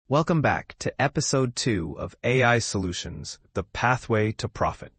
Welcome back to Episode 2 of AI Solutions, The Pathway to Profit.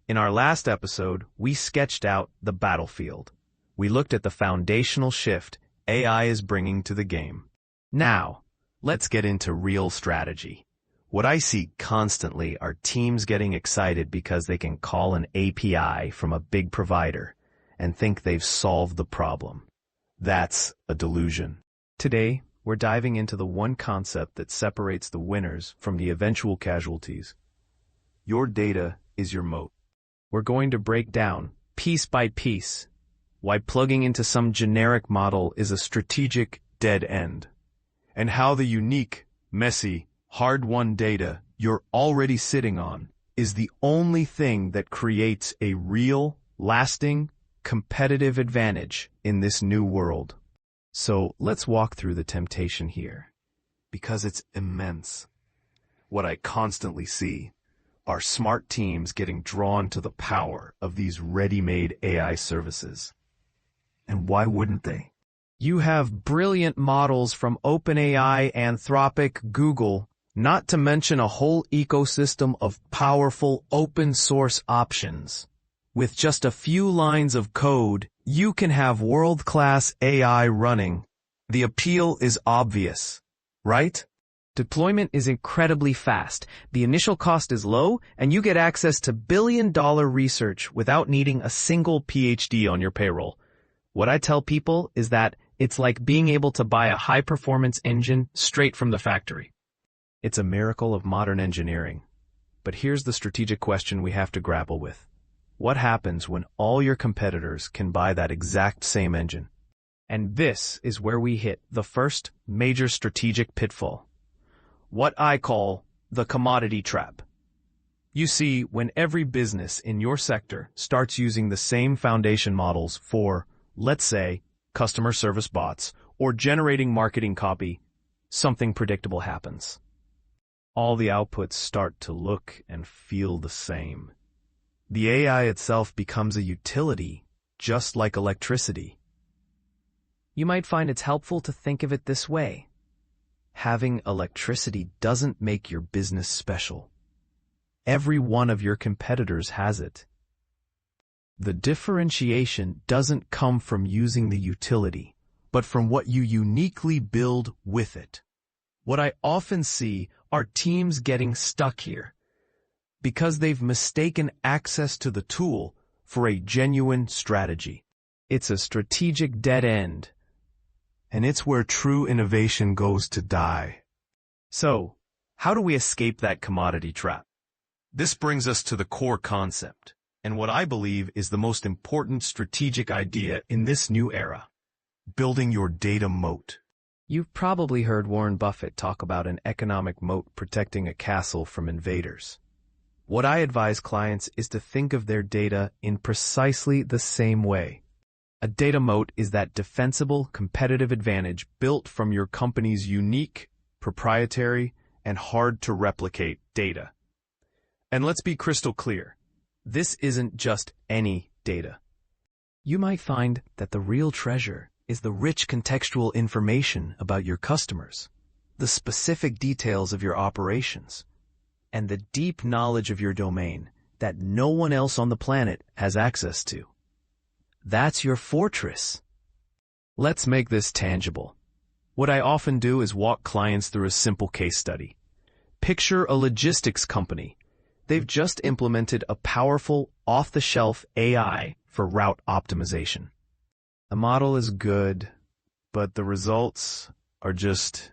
In our last episode, we sketched out the battlefield. We looked at the foundational shift AI is bringing to the game. Now, let's get into real strategy. What I see constantly are teams getting excited because they can call an API from a big provider and think they've solved the problem. That's a delusion. Today, we're diving into the one concept that separates the winners from the eventual casualties. Your data is your moat. We're going to break down, piece by piece, why plugging into some generic model is a strategic dead end, and how the unique, messy, hard-won data you're already sitting on is the only thing that creates a real, lasting, competitive advantage in this new world. So let's walk through the temptation here, because it's immense. What I constantly see are smart teams getting drawn to the power of these ready-made AI services. And why wouldn't they? You have brilliant models from OpenAI, Anthropic, Google, not to mention a whole ecosystem of powerful open-source options. With just a few lines of code, you can have world-class AI running. The appeal is obvious, right? Deployment is incredibly fast, the initial cost is low, and you get access to billion-dollar research without needing a single PhD on your payroll. What I tell people is that it's like being able to buy a high-performance engine straight from the factory. It's a miracle of modern engineering. But here's the strategic question we have to grapple with. What happens when all your competitors can buy that exact same engine? And this is where we hit the first major strategic pitfall. What I call the commodity trap. You see, when every business in your sector starts using the same foundation models for, let's say, customer service bots or generating marketing copy, something predictable happens. All the outputs start to look and feel the same. The AI itself becomes a utility, just like electricity. You might find it's helpful to think of it this way. Having electricity doesn't make your business special. Every one of your competitors has it. The differentiation doesn't come from using the utility, but from what you uniquely build with it. What I often see are teams getting stuck here, because they've mistaken access to the tool for a genuine strategy. It's a strategic dead end, and it's where true innovation goes to die. So, how do we escape that commodity trap? This brings us to the core concept, and what I believe is the most important strategic idea in this new era: building your data moat. You've probably heard Warren Buffett talk about an economic moat protecting a castle from invaders. What I advise clients is to think of their data in precisely the same way. A data moat is that defensible competitive advantage built from your company's unique, proprietary, and hard-to-replicate data. And let's be crystal clear, this isn't just any data. You might find that the real treasure is the rich contextual information about your customers, the specific details of your operations, and the deep knowledge of your domain that no one else on the planet has access to. That's your fortress. Let's make this tangible. What I often do is walk clients through a simple case study. Picture a logistics company. They've just implemented a powerful, off-the-shelf AI for route optimization. The model is good, but the results are just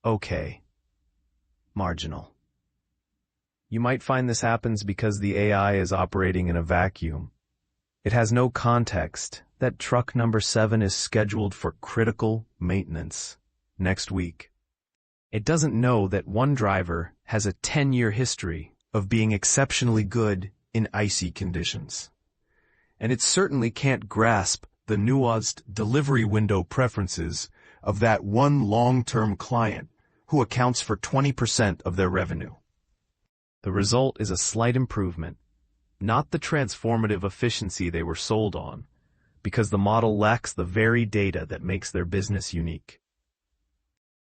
okay, marginal. You might find this happens because the AI is operating in a vacuum. It has no context that truck number 7 is scheduled for critical maintenance next week. It doesn't know that one driver has a 10-year history of being exceptionally good in icy conditions. And it certainly can't grasp the nuanced delivery window preferences of that one long-term client who accounts for 20% of their revenue. The result is a slight improvement, not the transformative efficiency they were sold on, because the model lacks the very data that makes their business unique.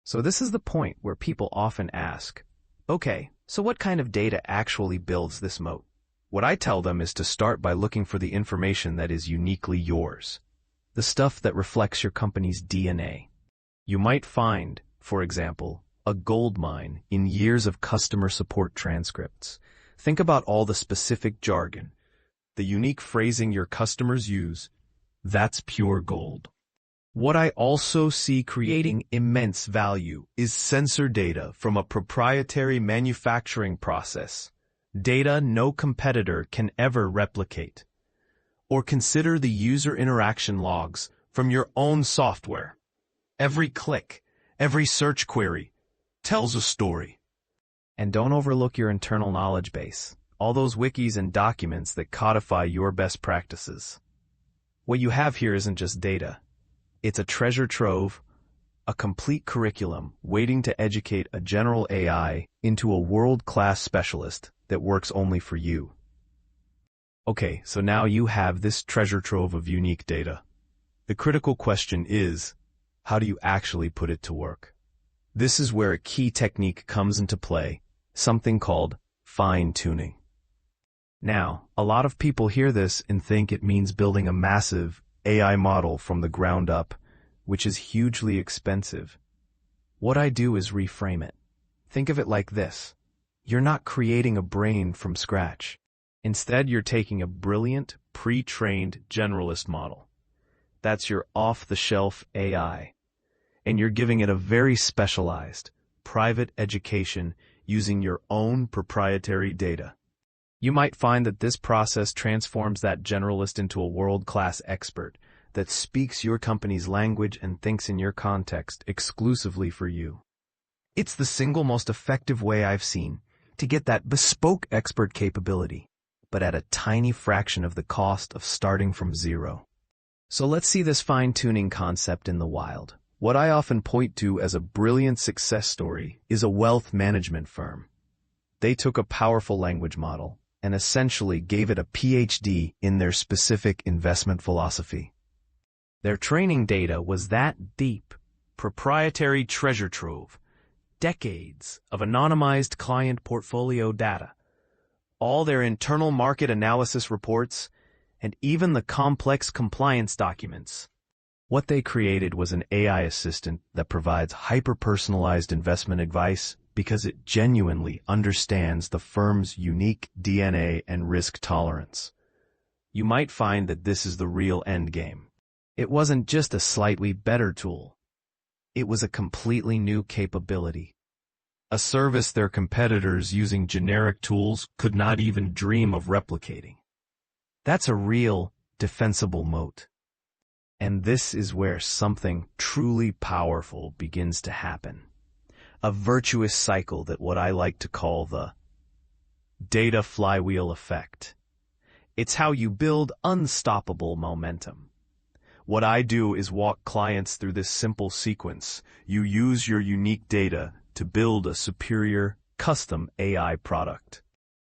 So this is the point where people often ask, okay, so what kind of data actually builds this moat? What I tell them is to start by looking for the information that is uniquely yours, the stuff that reflects your company's DNA. You might find, for example, a gold mine in years of customer support transcripts. Think about all the specific jargon, the unique phrasing your customers use. That's pure gold. What I also see creating immense value is sensor data from a proprietary manufacturing process, data no competitor can ever replicate. Or consider the user interaction logs from your own software. Every click, every search query tells a story. And don't overlook your internal knowledge base, all those wikis and documents that codify your best practices. What you have here isn't just data. It's a treasure trove, a complete curriculum waiting to educate a general AI into a world-class specialist that works only for you. Okay, so now you have this treasure trove of unique data. The critical question is, how do you actually put it to work? This is where a key technique comes into play, something called fine-tuning. Now, a lot of people hear this and think it means building a massive AI model from the ground up, which is hugely expensive. What I do is reframe it. Think of it like this. You're not creating a brain from scratch. Instead, you're taking a brilliant, pre-trained generalist model. That's your off-the-shelf AI. And you're giving it a very specialized, private education using your own proprietary data. You might find that this process transforms that generalist into a world-class expert that speaks your company's language and thinks in your context exclusively for you. It's the single most effective way I've seen to get that bespoke expert capability, but at a tiny fraction of the cost of starting from zero. So let's see this fine-tuning concept in the wild. What I often point to as a brilliant success story is a wealth management firm. They took a powerful language model and essentially gave it a PhD in their specific investment philosophy. Their training data was that deep, proprietary treasure trove, decades of anonymized client portfolio data, all their internal market analysis reports, and even the complex compliance documents. What they created was an AI assistant that provides hyper-personalized investment advice because it genuinely understands the firm's unique DNA and risk tolerance. You might find that this is the real endgame. It wasn't just a slightly better tool. It was a completely new capability. A service their competitors using generic tools could not even dream of replicating. That's a real, defensible moat. And this is where something truly powerful begins to happen. A virtuous cycle that what I like to call the data flywheel effect. It's how you build unstoppable momentum. What I do is walk clients through this simple sequence. You use your unique data to build a superior, custom AI product.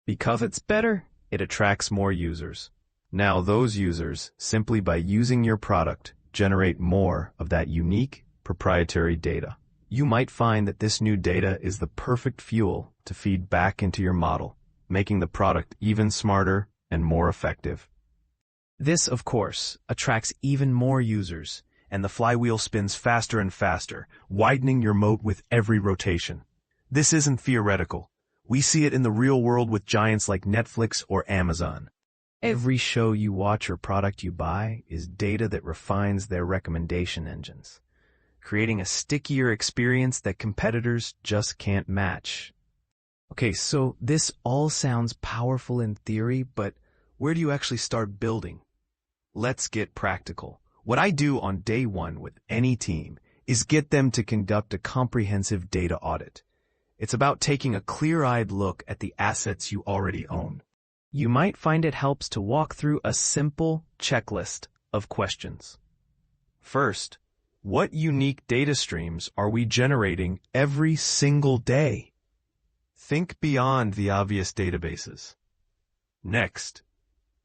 Because it's better, it attracts more users. Now those users, simply by using your product, generate more of that unique, proprietary data. You might find that this new data is the perfect fuel to feed back into your model, making the product even smarter and more effective. This, of course, attracts even more users, and the flywheel spins faster and faster, widening your moat with every rotation. This isn't theoretical. We see it in the real world with giants like Netflix or Amazon. Every show you watch or product you buy is data that refines their recommendation engines, creating a stickier experience that competitors just can't match. Okay, so this all sounds powerful in theory, but where do you actually start building? Let's get practical. What I do on day one with any team is get them to conduct a comprehensive data audit. It's about taking a clear-eyed look at the assets you already own. You might find it helps to walk through a simple checklist of questions. First, what unique data streams are we generating every single day? Think beyond the obvious databases. Next,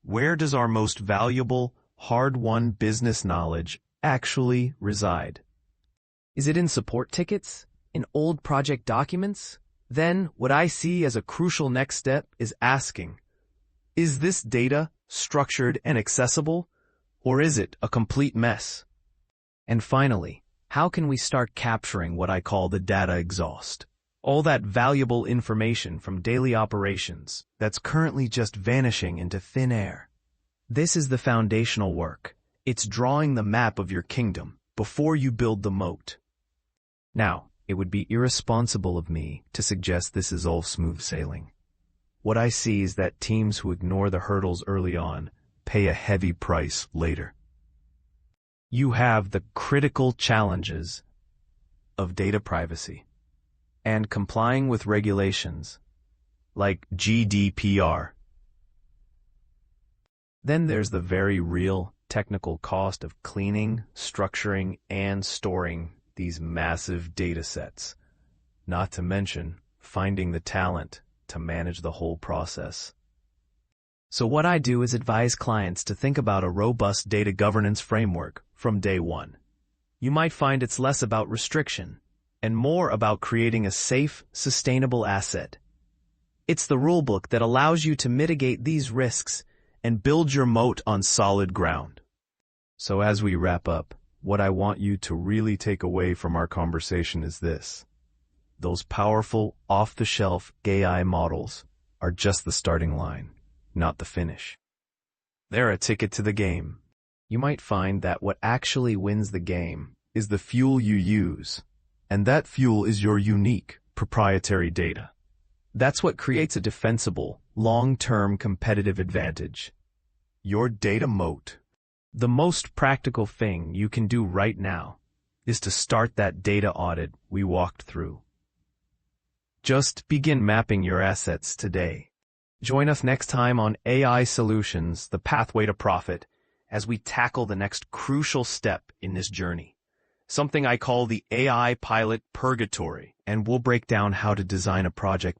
where does our most valuable, hard-won business knowledge actually reside? Is it in support tickets, in old project documents, then what I see as a crucial next step is asking, is this data structured and accessible, or is it a complete mess? And finally, how can we start capturing what I call the data exhaust? All that valuable information from daily operations that's currently just vanishing into thin air. This is the foundational work. It's drawing the map of your kingdom before you build the moat. Now, it would be irresponsible of me to suggest this is all smooth sailing. What I see is that teams who ignore the hurdles early on pay a heavy price later. You have the critical challenges of data privacy and complying with regulations like GDPR. Then there's the very real technical cost of cleaning, structuring, and storing these massive data sets, not to mention finding the talent to manage the whole process. So what I do is advise clients to think about a robust data governance framework from day one. You might find it's less about restriction and more about creating a safe, sustainable asset. It's the rulebook that allows you to mitigate these risks and build your moat on solid ground. So as we wrap up, what I want you to really take away from our conversation is this. Those powerful, off-the-shelf AI models are just the starting line, not the finish. They're a ticket to the game. You might find that what actually wins the game is the fuel you use, and that fuel is your unique, proprietary data. That's what creates a defensible, long-term competitive advantage. Your data moat. The most practical thing you can do right now is to start that data audit we walked through. Just begin mapping your assets today. Join us next time on AI Solutions, the Pathway to Profit, as we tackle the next crucial step in this journey, something I call the AI pilot purgatory, and we'll break down how to design a project that